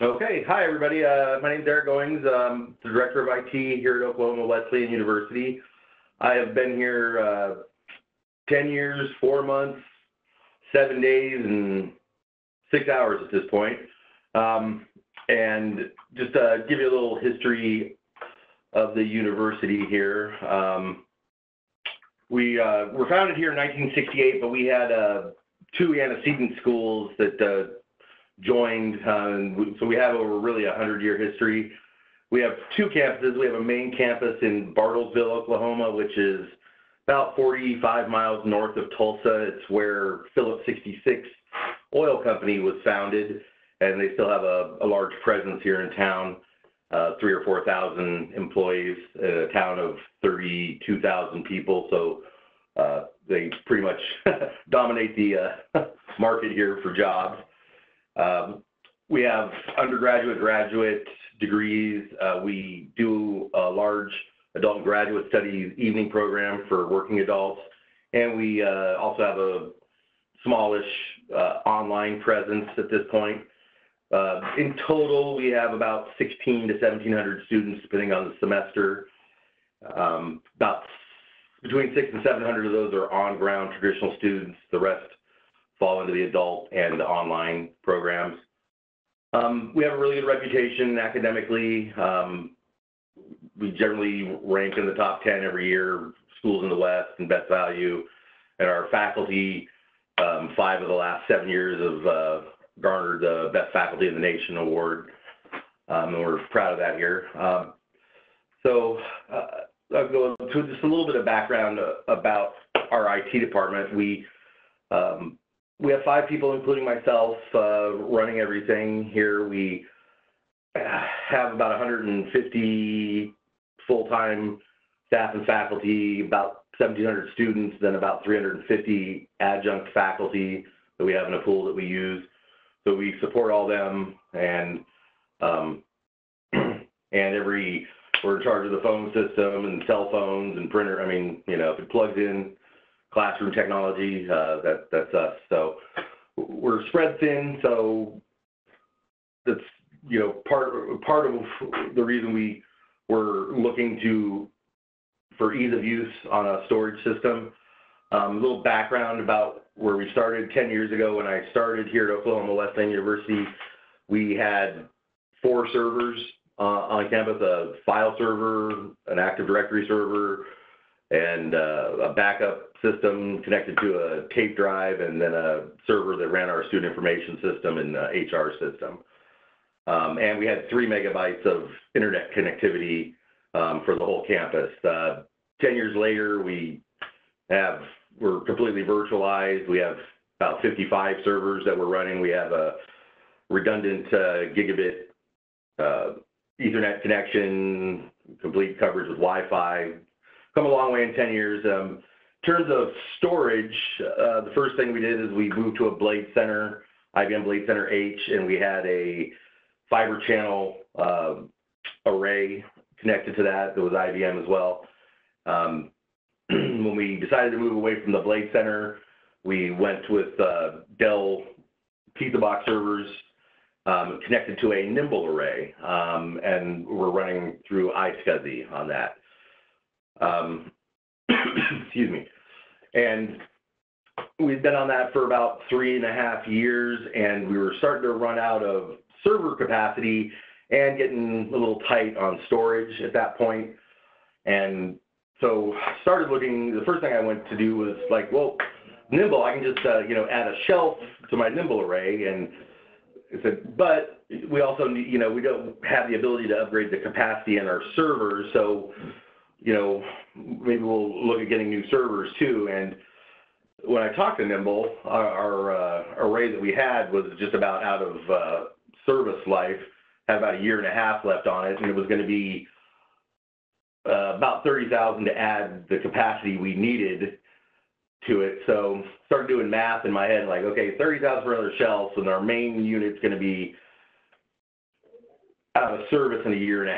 Okay, hi everybody. My name is Eric Goings. I'm the Director of IT here at Oklahoma Wesleyan University. I have been here 10 years, 4 months, 7 days, and 6 hours at this point. And just to give you a little history of the university here. We were founded here in 1968, but we had 2 antecedent schools that joined, so we have over really a 100-year history. We have 2 campuses. We have a main campus in Bartlesville, Oklahoma, which is about 45 miles north of Tulsa. It's where Phillips 66 Oil Company was founded, and they still have a large presence here in town, 3,000 or 4,000 employees in a town of 32,000 people. So they pretty much dominate the market here for jobs. We have undergraduate, graduate degrees. We do a large adult and graduate studies evening program for working adults. And we also have a smallish online presence at this point. In total, we have about 1,600 to 1,700 students, depending on the semester. About between 600 and 700 of those are on-ground traditional students. The rest fall into the adult and the online programs. We have a really good reputation academically. We generally rank in the top 10 every year, schools in the West and best value. And our faculty, 5 of the last 7 years have garnered the Best Faculty in the Nation award. And we're proud of that here. So I'll go to just a little bit of background about our IT department. We have 5 people, including myself, running everything here. We have about 150 full-time staff and faculty, about 1,700 students, then about 350 adjunct faculty that we have in a pool that we use. So we support all them, and we're in charge of the phone system and cell phones and printer. I mean, you know, if it plugs in classroom technology, that's us. So we're spread thin, so that's, you know, part of the reason we were looking for ease of use on a storage system. A little background about where we started 10 years ago. When I started here at Oklahoma Wesleyan University, we had 4 servers on campus: a file server, an Active Directory server, and a backup system connected to a tape drive, and then a server that ran our student information system and HR system. And we had 3 megabytes of internet connectivity for the whole campus. 10 years later, we're completely virtualized. We have about 55 servers that we're running. We have a redundant gigabit Ethernet connection, complete coverage with Wi-Fi. Come a long way in 10 years. In terms of storage, the first thing we did is we moved to a Blade Center, IBM Blade Center H, and we had a fiber channel array connected to that. That was IBM as well. When we decided to move away from the Blade Center, we went with Dell pizza box servers connected to a Nimble array, and we're running through iSCSI on that. Excuse me. And we've been on that for about 3.5 years, and we were starting to run out of server capacity and getting a little tight on storage at that point. And so started looking. The first thing I went to do was like, well, Nimble, I can just you know, add a shelf to my Nimble array. And I said, but we also need, you know, we don't have the ability to upgrade the capacity in our servers, so, you know, maybe we'll look at getting new servers too. And when I talked to Nimble, our array that we had was just about out of service life, had about 1.5 years left on it, and it was going to be about $30,000 to add the capacity we needed to it. So started doing math in my head, like, okay, $30,000 for another shelf, and our main unit's going to be out of service in 1.5 years,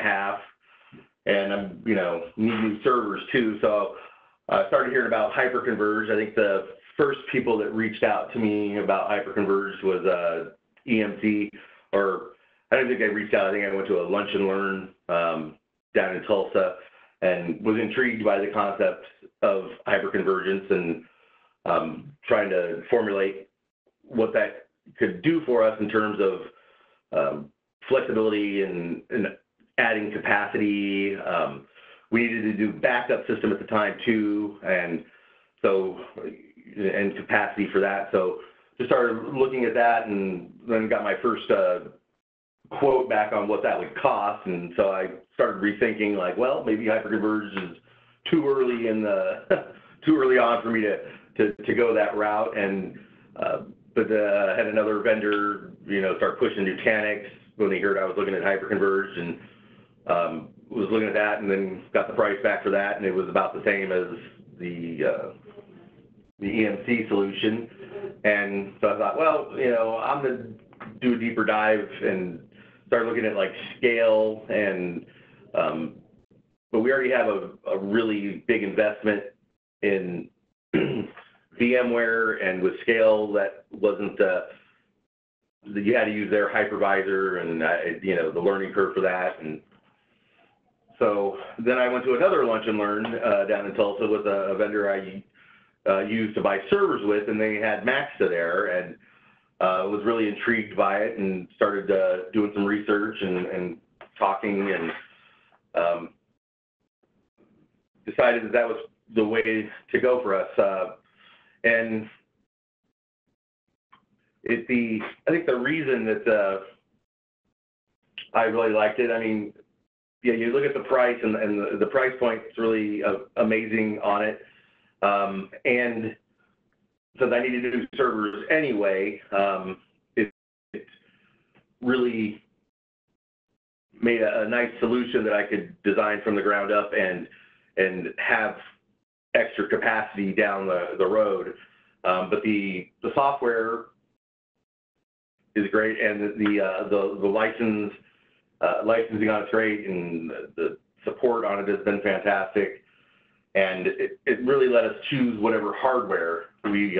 and I'm, you know, need new servers too. So I started hearing about hyperconverged. I think the first people that reached out to me about hyperconverged was EMC, or I don't think I reached out. I think I went to a lunch and learn down in Tulsa and was intrigued by the concept of hyperconvergence and trying to formulate what that could do for us in terms of flexibility and adding capacity. We needed to do backup system at the time too, and capacity for that. So just started looking at that, and then got my first quote back on what that would cost. And so I started rethinking, like, well, maybe hyperconvergence is too early too early on for me to go that route. And but had another vendor, start pushing Nutanix when he heard I was looking at hyperconverged, and was looking at that, and then got the price back for that, and it was about the same as the EMC solution. And so I thought, well, I'm going to do a deeper dive and start looking at like scale, and but we already have a really big investment in VMware, and with scale that wasn't you had to use their hypervisor, and the learning curve for that. And so then I went to another lunch and learn down in Tulsa with a vendor I used to buy servers with, and they had Maxa there, and was really intrigued by it, and started doing some research and talking, and decided that was the way to go for us. And I think the reason that I really liked it, I mean, yeah, you look at the price, and the price point is really amazing on it. And since I needed to do servers anyway, it really made a nice solution that I could design from the ground up and have extra capacity down the road. But the software is great, and the licensing on it's great, and the support on it has been fantastic. And it really let us choose whatever hardware we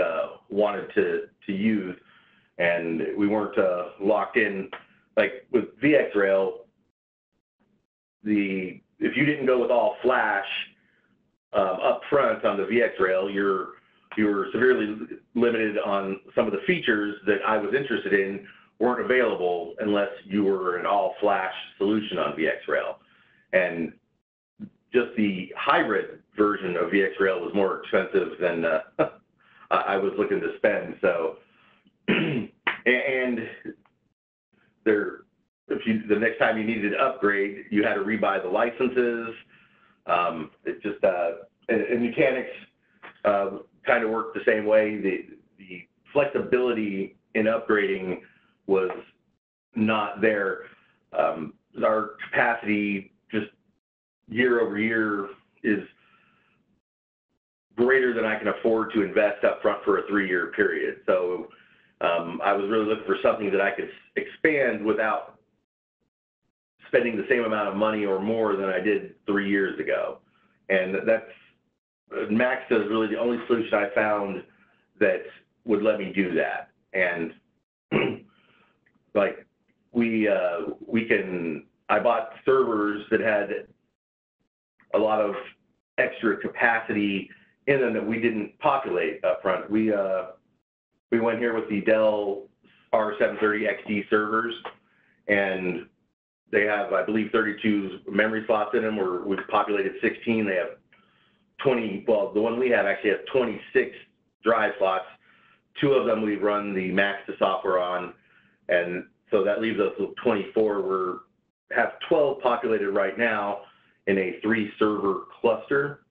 wanted to use, and we weren't locked in. Like with VxRail, if you didn't go with all flash up front on the VxRail, you were severely limited on some of the features that I was interested in weren't available unless you were an all flash solution on VxRail. And just the hybrid version of VxRail was more expensive than I was looking to spend. So, and the next time you needed to upgrade, you had to rebuy the licenses. It just and Nutanix kind of worked the same way. The flexibility in upgrading was not there. Our capacity just year over year is greater than I can afford to invest up front for a 3-year period. So I was really looking for something that I could expand without spending the same amount of money or more than I did 3 years ago. And Maxa is really the only solution I found that would let me do that. And like I bought servers that had a lot of extra capacity in them that we didn't populate up front. We went here with the Dell R730 XD servers, and they have, I believe, 32 memory slots in them, or we've populated 16. They have 20, well, the one we have actually has 26 drive slots. 2 of them we run the Maxa software on, and so that leaves us with 24. We have 12 populated right now in a 3-server cluster.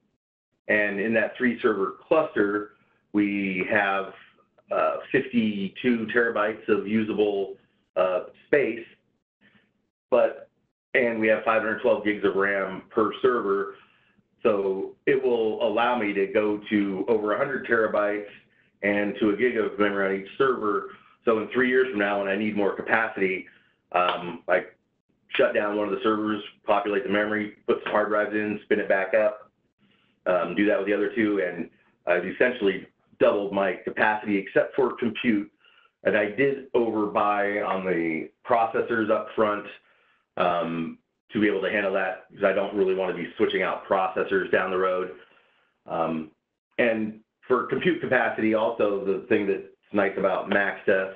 And in that 3-server cluster, we have 52 terabytes of usable space, and we have 512 gigs of RAM per server. So it will allow me to go to over 100 terabytes and to a gig of memory on each server. So in 3 years from now, when I need more capacity, I shut down one of the servers, populate the memory, put some hard drives in, spin it back up, do that with the other 2, and I've essentially doubled my capacity, except for compute. And I did overbuy on the processors up front to be able to handle that, because I don't really want to be switching out processors down the road. And for compute capacity, also the thing that's nice about Maxta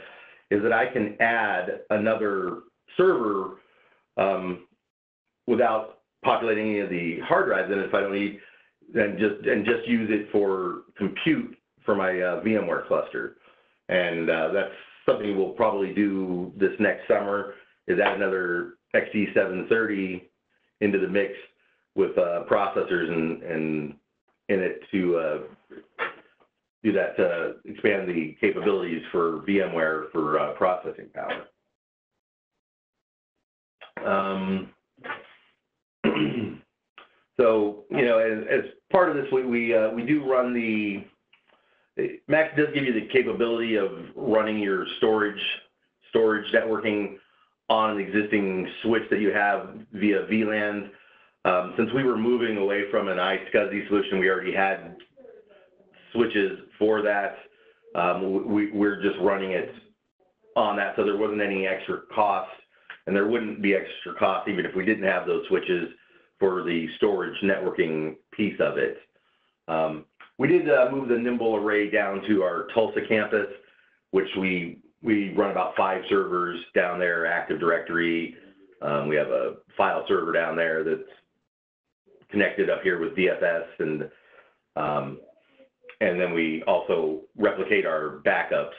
is that I can add another server without populating any of the hard drives in it if I don't need, and just use it for compute for my VMware cluster. And that's something we'll probably do this next summer, is add another XE730 into the mix with processors and in it to do that, to expand the capabilities for VMware for processing power. So, you know, as part of this, we do run Max does give you the capability of running your storage networking on an existing switch that you have via VLAN. Since we were moving away from an iSCSI solution, we already had switches for that. We're just running it on that, so there wasn't any extra cost, and there wouldn't be extra cost even if we didn't have those switches for the storage networking piece of it. We did move the Nimble array down to our Tulsa campus, which we run about 5 servers down there, Active Directory. We have a file server down there that's connected up here with DFS, and then we also replicate our backups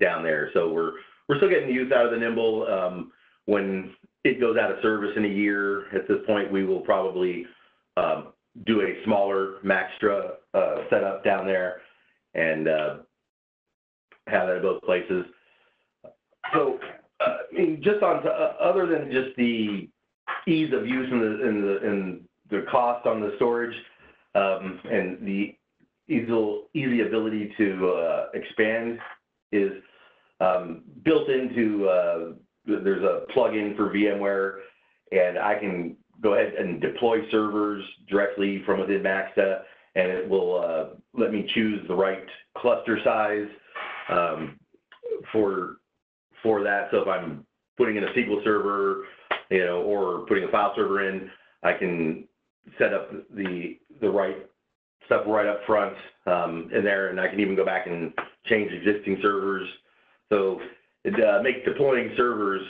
down there. So we're still getting use out of the Nimble. When it goes out of service in a year, at this point, we will probably do a smaller Maxtra setup down there and have it at both places. So, I mean, just on other than just the ease of use and the cost on the storage and the easy ability to expand is built into. There's a plugin for VMware, and I can go ahead and deploy servers directly from within Maxta, and it will let me choose the right cluster size for that. So if I'm putting in a SQL server, you know, or putting a file server in, I can set up the right stuff right up front in there, and I can even go back and change existing servers. So it makes deploying servers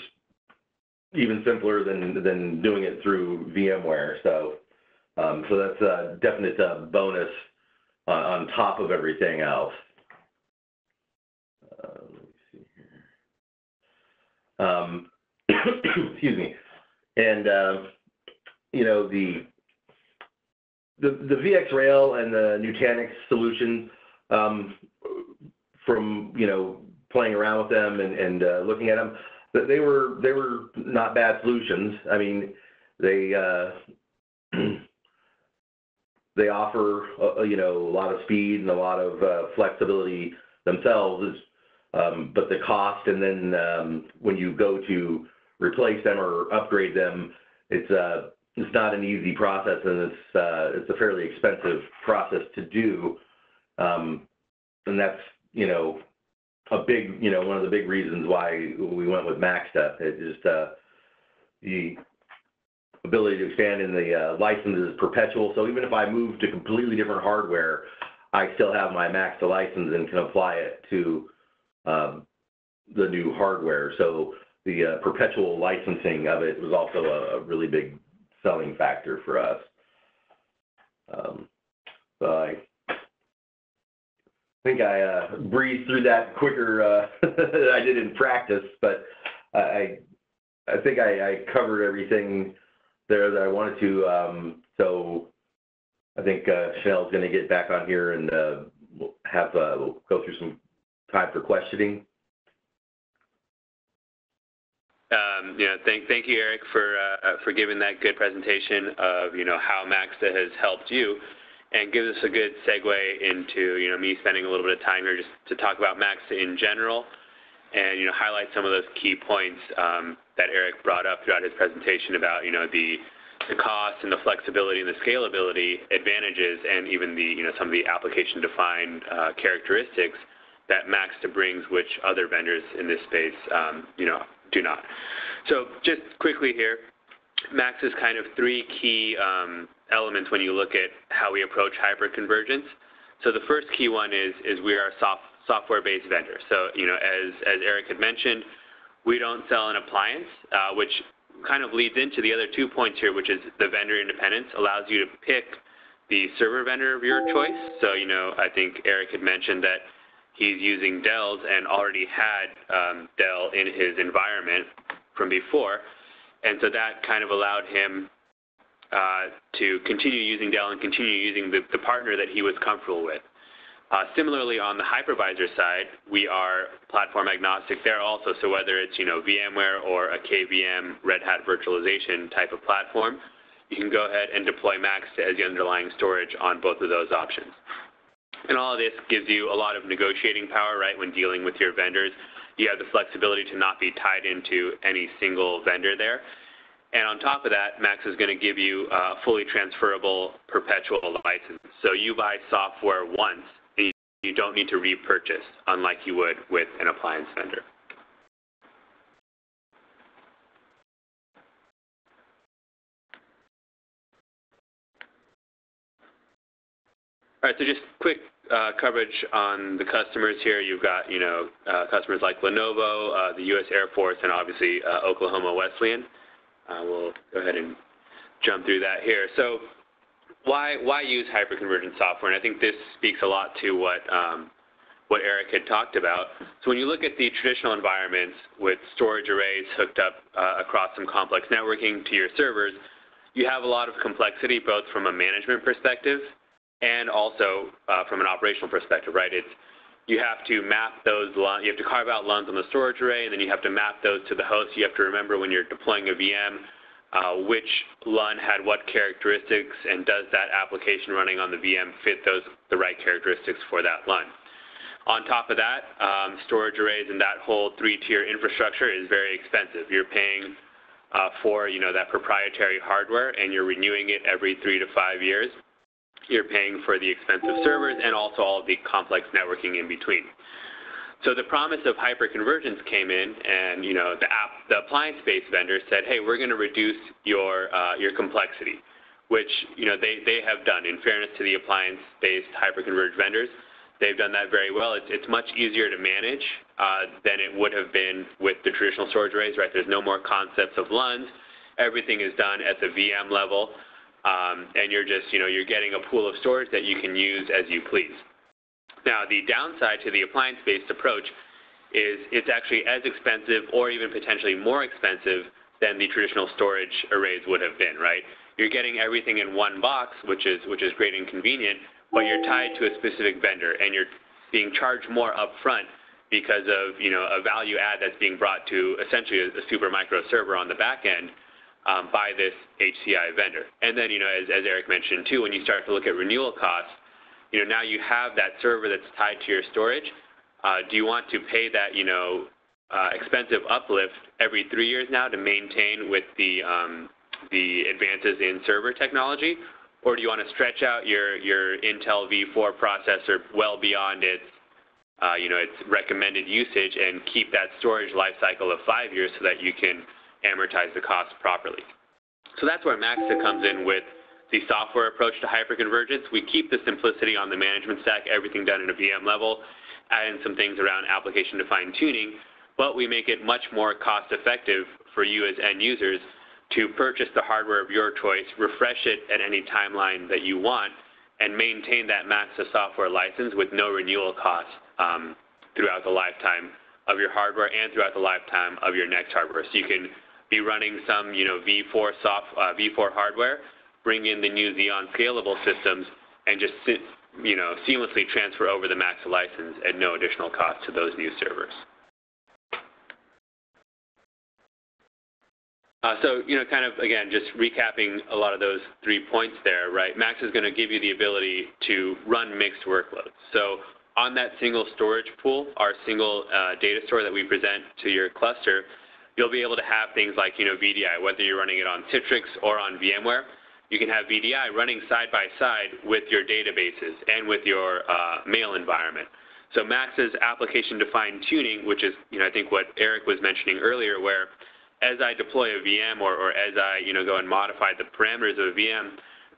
even simpler than doing it through VMware. So that's a definite bonus on top of everything else. Let me see here. Excuse me. And you know, the VxRail and the Nutanix solution, from, you know, playing around with them and looking at them, that they were not bad solutions. I mean, they offer you know, a lot of speed and a lot of flexibility themselves, but the cost, and then when you go to replace them or upgrade them, it's not an easy process, and it's a fairly expensive process to do, and that's, you know, a big, you know, one of the big reasons why we went with Maxta. It just the ability to expand in the license is perpetual. So even if I move to completely different hardware, I still have my Maxta license and can apply it to the new hardware. So the perpetual licensing of it was also a really big selling factor for us. So I think I breezed through that quicker than I did in practice, but I think I covered everything there that I wanted to. So I think Chanel's going to get back on here and we'll go through some time for questioning. You know, thank you, Eric, for giving that good presentation of, you know, how Maxta has helped you, and gives us a good segue into, you know, me spending a little bit of time here just to talk about Maxta in general, and, you know, highlight some of those key points that Eric brought up throughout his presentation about, you know, the cost and the flexibility and the scalability advantages, and even the, you know, some of the application-defined characteristics that Maxta brings, which other vendors in this space, do not. So just quickly here, Maxta's kind of three key elements when you look at how we approach hyperconvergence. So the first key one is we are a software-based vendor. So, as Eric had mentioned, we don't sell an appliance, which kind of leads into the other 2 points here, which is the vendor independence allows you to pick the server vendor of your choice. So, I think Eric had mentioned that he's using Dell's and already had Dell in his environment from before. And so that kind of allowed him to continue using Dell and continue using the partner that he was comfortable with. Similarly, on the hypervisor side, we are platform agnostic there also. So whether it's VMware or a KVM Red Hat virtualization type of platform, you can go ahead and deploy Maxta as the underlying storage on both of those options. And all of this gives you a lot of negotiating power, right, when dealing with your vendors. You have the flexibility to not be tied into any single vendor there. And on top of that, Maxta is going to give you a fully transferable perpetual license. So you buy software once, and you don't need to repurchase, unlike you would with an appliance vendor. All right, so just quick coverage on the customers here. You've got, customers like Lenovo, the U.S. Air Force, and obviously Oklahoma Wesleyan. We'll go ahead and jump through that here. So why use hyperconvergent software? And I think this speaks a lot to what Eric had talked about. So when you look at the traditional environments with storage arrays hooked up across some complex networking to your servers, you have a lot of complexity both from a management perspective and also from an operational perspective, right? You have to map those, you have to carve out LUNs on the storage array, and then you have to map those to the host. You have to remember when you're deploying a VM, which LUN had what characteristics, and does that application running on the VM fit the right characteristics for that LUN. On top of that, storage arrays and that whole three-tier infrastructure is very expensive. You're paying for that proprietary hardware, and you're renewing it every 3 to 5 years. You're paying for the expensive servers and also all of the complex networking in between. So the promise of hyperconvergence came in, and the appliance-based vendors said, hey, we're going to reduce your complexity, which they have done. In fairness to the appliance-based hyperconverged vendors, they've done that very well. It's much easier to manage than it would have been with the traditional storage arrays, right? There's no more concepts of LUNs. Everything is done at the VM level. And you're just, you're getting a pool of storage that you can use as you please. Now, the downside to the appliance-based approach is it's actually as expensive or even potentially more expensive than the traditional storage arrays would have been, right? You're getting everything in one box, which is great and convenient, but you're tied to a specific vendor, and you're being charged more upfront because of, a value add that's being brought to essentially a super micro server on the back end. By this HCI vendor. And then, as Eric mentioned too, when you start to look at renewal costs, now you have that server that's tied to your storage. Do you want to pay that, expensive uplift every 3 years now to maintain with the advances in server technology? Or do you want to stretch out your Intel V4 processor well beyond its recommended usage and keep that storage life cycle of 5 years so that you can amortize the cost properly? So that's where Maxta comes in with the software approach to hyperconvergence. We keep the simplicity on the management stack, everything done at a VM level, add in some things around application-defined tuning, but we make it much more cost-effective for you as end users to purchase the hardware of your choice, refresh it at any timeline that you want, and maintain that Maxta software license with no renewal costs throughout the lifetime of your hardware and throughout the lifetime of your next hardware. So you can be running some, V4 hardware, bring in the new Xeon scalable systems, and just seamlessly transfer over the Maxta license at no additional cost to those new servers. So, kind of, again, just recapping a lot of those 3 points there, right? Maxta is going to give you the ability to run mixed workloads. So on that single storage pool, our single data store that we present to your cluster, you'll be able to have things like, VDI, whether you're running it on Citrix or on VMware. You can have VDI running side by side with your databases and with your mail environment. So Max is application-defined tuning, which is, I think what Eric was mentioning earlier, where as I deploy a VM or as I, go and modify the parameters of a VM,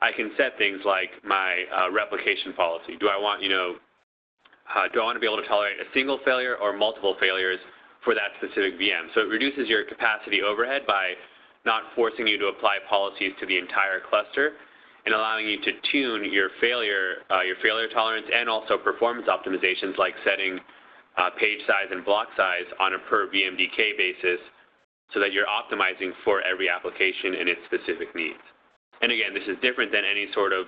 I can set things like my replication policy. Do I want, to be able to tolerate a single failure or multiple failures for that specific VM? So it reduces your capacity overhead by not forcing you to apply policies to the entire cluster and allowing you to tune your failure tolerance and also performance optimizations like setting page size and block size on a per VMDK basis so that you're optimizing for every application and its specific needs. And again, this is different than any sort of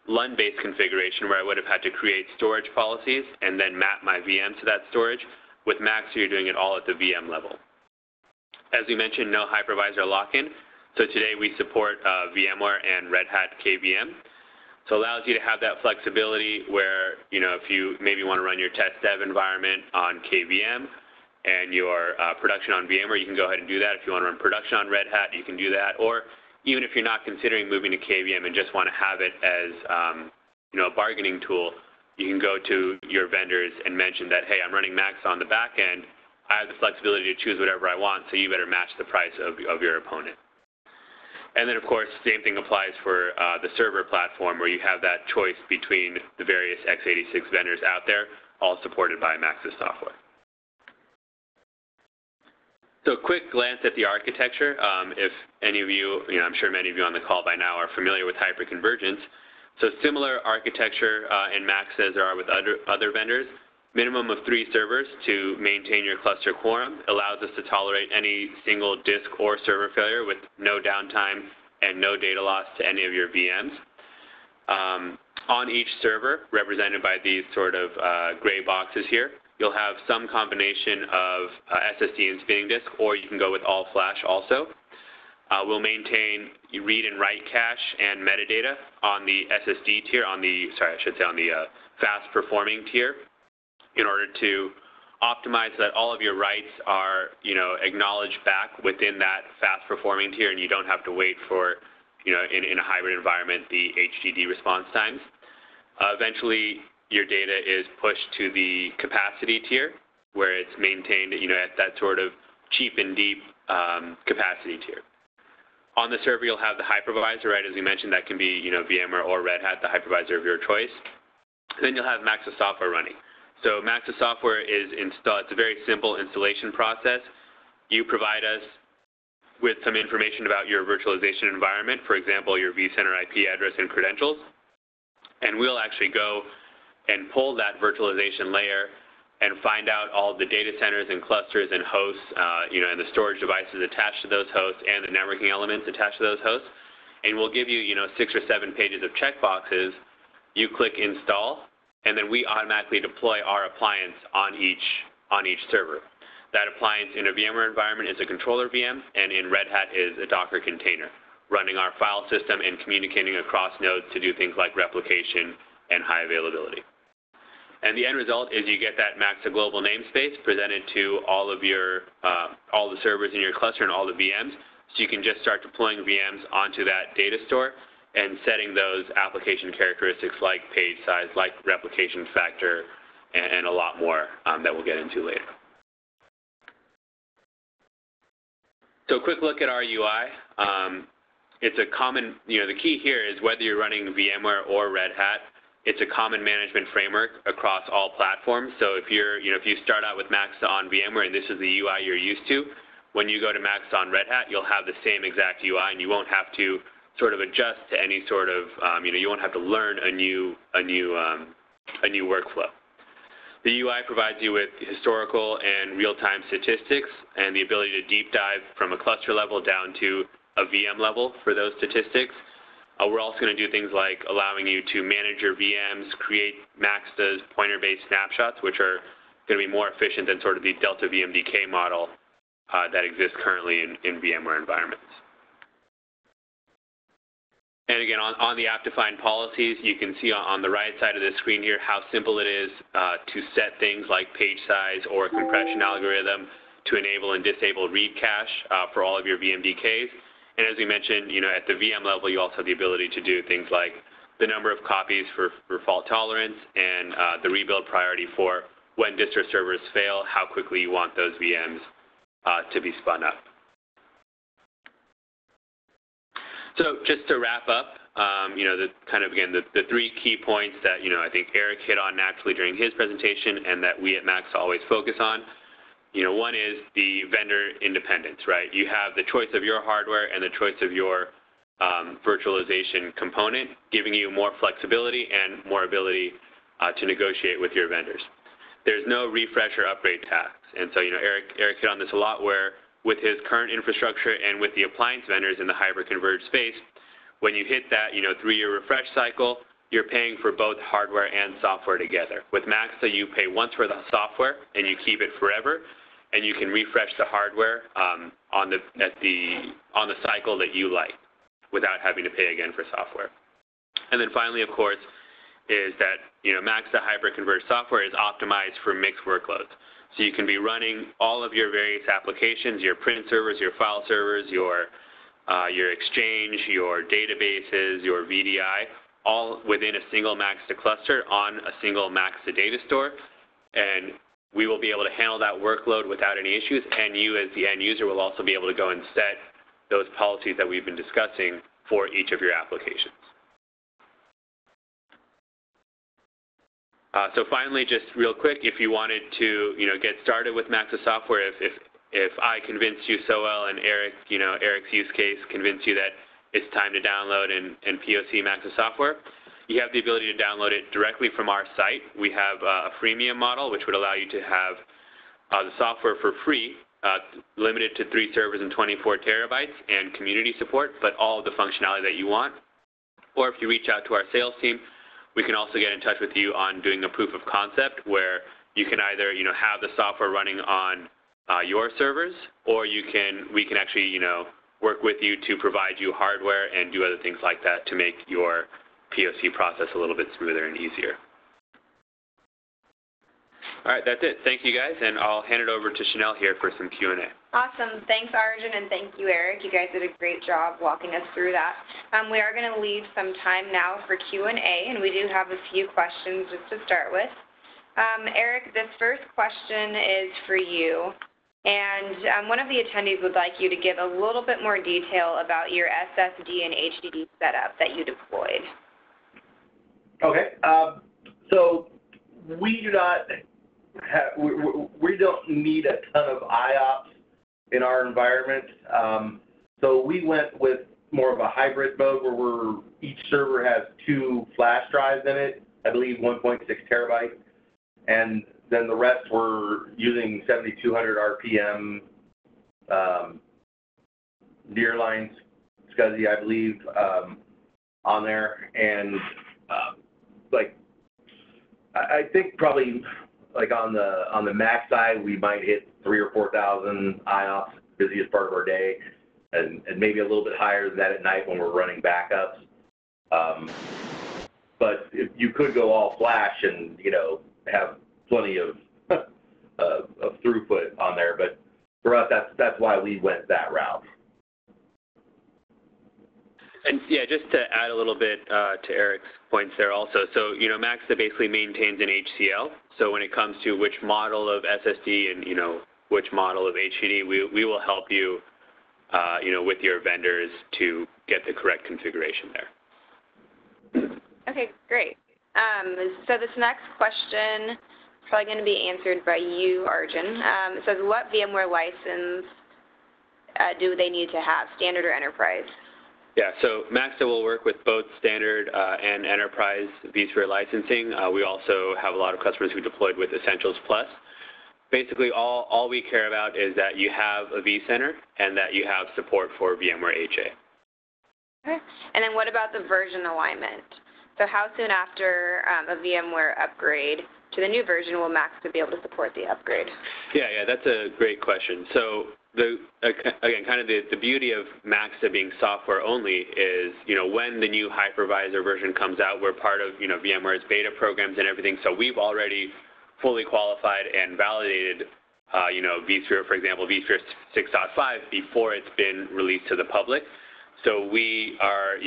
LUN-based configuration where I would have had to create storage policies and then map my VM to that storage. With Max, you're doing it all at the VM level. As we mentioned, no hypervisor lock-in. So today we support VMware and Red Hat KVM. So it allows you to have that flexibility where, if you maybe want to run your test dev environment on KVM and your production on VMware, you can go ahead and do that. If you want to run production on Red Hat, you can do that. Or even if you're not considering moving to KVM and just want to have it as, a bargaining tool, you can go to your vendors and mention that, hey, I'm running Max on the back end. I have the flexibility to choose whatever I want, so you better match the price of your opponent. And then, of course, same thing applies for the server platform where you have that choice between the various x86 vendors out there, all supported by Max's software. So a quick glance at the architecture. If any of you, I'm sure many of you on the call by now are familiar with hyperconvergence. So similar architecture in Max as there are with other vendors. Minimum of 3 servers to maintain your cluster quorum allows us to tolerate any single disk or server failure with no downtime and no data loss to any of your VMs. On each server, represented by these sort of gray boxes here, you'll have some combination of SSD and spinning disk, or you can go with all flash also. We'll maintain read and write cache and metadata on the SSD tier, on the fast performing tier, in order to optimize so that all of your writes are, acknowledged back within that fast performing tier, and you don't have to wait for, in a hybrid environment, the HDD response times. Eventually, your data is pushed to the capacity tier, where it's maintained, at that sort of cheap and deep capacity tier. On the server, you'll have the hypervisor, right? As we mentioned, that can be, VMware or Red Hat, the hypervisor of your choice. Then you'll have Max's software running. So Max's software is installed. It's a very simple installation process. You provide us with some information about your virtualization environment, for example, your vCenter IP address and credentials. And we'll actually go and pull that virtualization layer and find out all the data centers and clusters and hosts, and the storage devices attached to those hosts and the networking elements attached to those hosts. And we'll give you, 6 or 7 pages of checkboxes. You click install, and then we automatically deploy our appliance on each server. That appliance in a VMware environment is a controller VM, and in Red Hat is a Docker container, running our file system and communicating across nodes to do things like replication and high availability. And the end result is you get that Max global namespace presented to all of your all the servers in your cluster and all the VMs, so you can just start deploying VMs onto that data store and setting those application characteristics like page size, like replication factor, and a lot more that we'll get into later. So a quick look at our UI. It's a common, the key here is whether you're running VMware or Red Hat, it's a common management framework across all platforms. So if you're, if you start out with Max on VMware and this is the UI you're used to, when you go to Max on Red Hat, you'll have the same exact UI, and you won't have to sort of adjust to any sort of, you won't have to learn a new workflow. The UI provides you with historical and real-time statistics and the ability to deep dive from a cluster level down to a VM level for those statistics. We're also going to do things like allowing you to manage your VMs, create Max's pointer-based snapshots, which are going to be more efficient than sort of the Delta VMDK model that exists currently in VMware environments. And again, on the app-defined policies, you can see on the right side of the screen here how simple it is to set things like page size or a compression algorithm to enable and disable read cache for all of your VMDKs. And as we mentioned, at the VM level, you also have the ability to do things like the number of copies for fault tolerance and the rebuild priority for when distro servers fail, how quickly you want those VMs to be spun up. So just to wrap up, the three key points that, I think Eric hit on naturally during his presentation and that we at Max always focus on. One is the vendor independence, right? You have the choice of your hardware and the choice of your virtualization component, giving you more flexibility and more ability to negotiate with your vendors. There's no refresh or upgrade tasks. And so, Eric hit on this a lot where with his current infrastructure and with the appliance vendors in the hybrid converged space, when you hit that, 3-year refresh cycle, you're paying for both hardware and software together. With Maxa, you pay once for the software and you keep it forever, and you can refresh the hardware on the cycle that you like without having to pay again for software. And then finally, of course, is that Maxa hybrid converged software is optimized for mixed workloads. So you can be running all of your various applications, your print servers, your file servers, your Exchange, your databases, your VDI, all within a single Maxa cluster on a single Maxa data store. And we will be able to handle that workload without any issues, and you as the end user will also be able to go and set those policies that we've been discussing for each of your applications. So finally, just real quick, if you wanted to, get started with Maxa software, if I convinced you so well and Eric, Eric's use case convinced you that it's time to download and POC Maxa software, you have the ability to download it directly from our site. We have a freemium model, which would allow you to have the software for free, limited to 3 servers and 24 terabytes and community support, but all of the functionality that you want. Or if you reach out to our sales team, we can also get in touch with you on doing a proof of concept where you can either, have the software running on your servers, or we can actually, work with you to provide you hardware and do other things like that to make your POC process a little bit smoother and easier. All right, that's it. Thank you guys, and I'll hand it over to Chanel here for some Q&A. Awesome. Thanks, Arjun, and thank you, Eric. You guys did a great job walking us through that. We are going to leave some time now for Q&A, and we do have a few questions just to start with. Eric, this first question is for you, and one of the attendees would like you to give a little bit more detail about your SSD and HDD setup that you deployed. Okay. So we do not we don't need a ton of IOPS in our environment. So we went with more of a hybrid mode where each server has 2 flash drives in it, I believe 1.6 terabytes, and then the rest were using 7,200 RPM Nearline SCSI, I believe, on there. And I think probably on the Mac side, we might hit 3,000 or 4,000 IOPS, busiest part of our day, and maybe a little bit higher than that at night when we're running backups. But if you could go all flash and have plenty of throughput on there, but for us, that's why we went that route. And yeah, just to add a little bit to Eric's points there also. So, Maxa basically maintains an HCL. So when it comes to which model of SSD and, which model of HDD, we will help you, with your vendors to get the correct configuration there. Okay, great. So this next question is probably going to be answered by you, Arjun. It says, what VMware license do they need to have, standard or enterprise? Yeah, so Maxa will work with both standard and enterprise vSphere licensing. We also have a lot of customers who deployed with Essentials Plus. Basically, all we care about is that you have a vCenter and that you have support for VMware HA. Okay. And then what about the version alignment? So how soon after a VMware upgrade to the new version will Maxa be able to support the upgrade? Yeah, that's a great question. So again, kind of the beauty of Maxa being software only is, when the new hypervisor version comes out, we're part of, VMware's beta programs and everything. So we've already fully qualified and validated, vSphere, for example, vSphere 6.5 before it's been released to the public. So we are,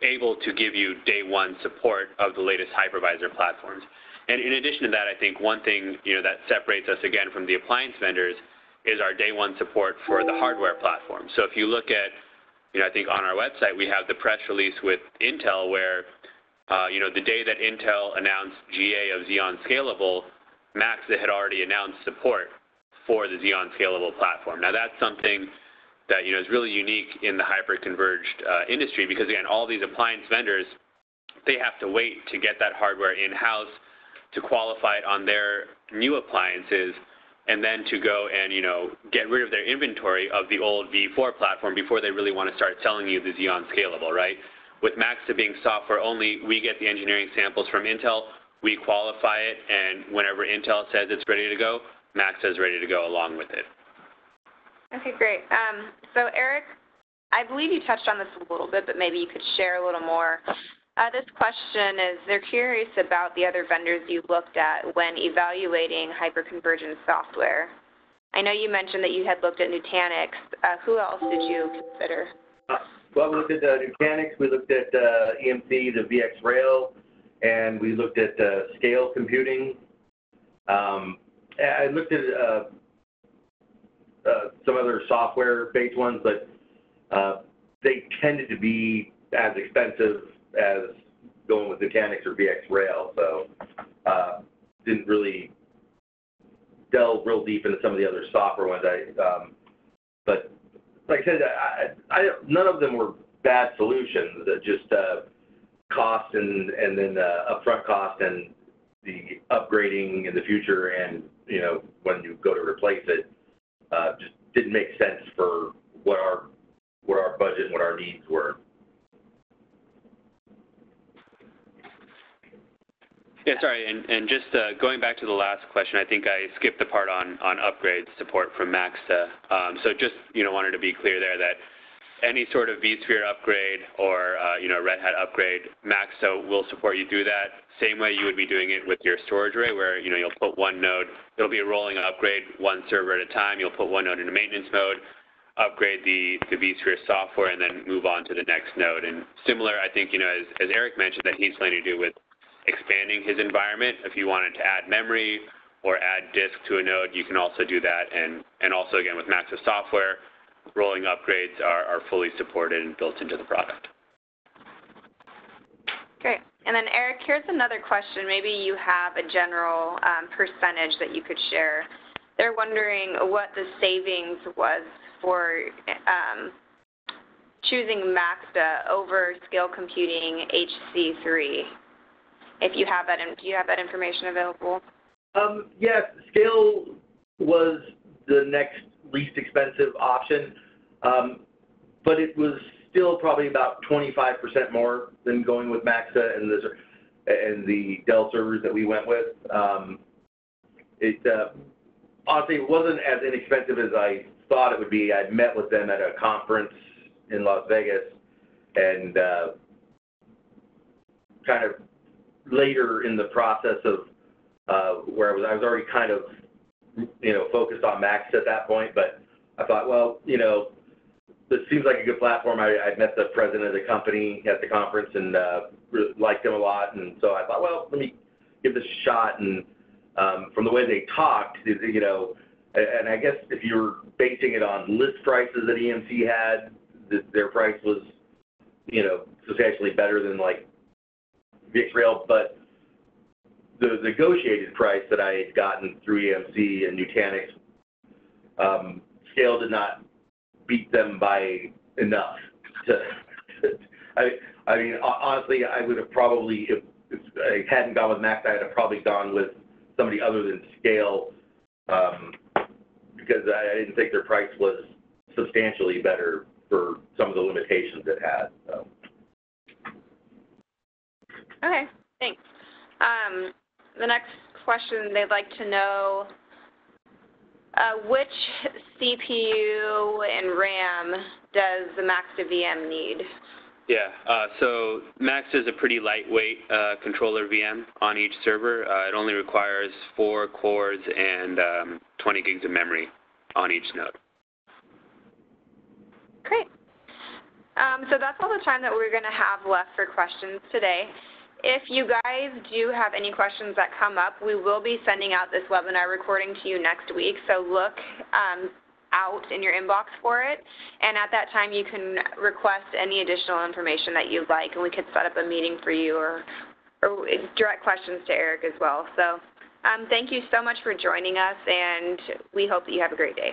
able to give you day one support of the latest hypervisor platforms. And in addition to that, I think one thing, that separates us again from the appliance vendors is our day one support for the hardware platform. So if you look at, I think on our website we have the press release with Intel where, the day that Intel announced GA of Xeon Scalable, Maxa had already announced support for the Xeon Scalable platform. Now that's something that, is really unique in the hyper-converged industry because, again, all these appliance vendors, they have to wait to get that hardware in-house to qualify it on their new appliances and then to go and, get rid of their inventory of the old V4 platform before they really want to start selling you the Xeon Scalable, right? With Maxa being software only, we get the engineering samples from Intel, we qualify it, and whenever Intel says it's ready to go, Maxa is ready to go along with it. Okay, great. So Eric, I believe you touched on this a little bit, but maybe you could share a little more. This question is, they're curious about the other vendors you looked at when evaluating hyperconvergence software. I know you mentioned that you had looked at Nutanix. Who else did you consider? Well, we looked at Nutanix, we looked at EMC, the VX Rail, and we looked at Scale Computing. I looked at some other software-based ones, but they tended to be as expensive as going with Nutanix or VX Rail, so didn't really delve real deep into some of the other software ones. But like I said, none of them were bad solutions. Just cost and then upfront cost and the upgrading in the future, and when you go to replace it, just didn't make sense for what our budget and what our needs were. Yeah, sorry, and just going back to the last question, I think I skipped the part on upgrade support from Maxa. So just, wanted to be clear there that any sort of vSphere upgrade or, Red Hat upgrade, Maxa will support you through that. Same way you would be doing it with your storage array where, you'll put one node, it'll be a rolling upgrade, one server at a time. You'll put one node into maintenance mode, upgrade the vSphere software, and then move on to the next node. And similar, I think, as Eric mentioned, that he's planning to do with expanding his environment. If you wanted to add memory or add disk to a node, you can also do that. And also, again, with Maxa software, rolling upgrades are fully supported and built into the product. Great. And then, Eric, here's another question. Maybe you have a general percentage that you could share. They're wondering what the savings was for choosing Maxa over Scale Computing HC3. If you have that, do you have that information available? Yes, Scale was the next least expensive option, but it was still probably about 25% more than going with Maxa and the Dell servers that we went with. Honestly, it wasn't as inexpensive as I thought it would be. I met with them at a conference in Las Vegas, and kind of later in the process of where I was already kind of, focused on Max at that point, but I thought, well, this seems like a good platform. I met the president of the company at the conference and really liked him a lot, and so I thought, well, let me give this a shot. And from the way they talked, and I guess if you're basing it on list prices that EMC had, their price was, substantially better than like VxRail, but the negotiated price that I had gotten through EMC and Nutanix, Scale did not beat them by enough. I mean, honestly, I would have probably, if I hadn't gone with Max, I would have probably gone with somebody other than Scale, because I didn't think their price was substantially better for some of the limitations it had. So. Okay, thanks. The next question, they'd like to know which CPU and RAM does the Maxa VM need? Yeah, so Max is a pretty lightweight controller VM on each server. It only requires 4 cores and 20 gigs of memory on each node. Great. So that's all the time that we're going to have left for questions today. If you guys do have any questions that come up, we will be sending out this webinar recording to you next week, so look out in your inbox for it, and at that time you can request any additional information that you'd like, and we could set up a meeting for you or direct questions to Eric as well. So thank you so much for joining us, and we hope that you have a great day.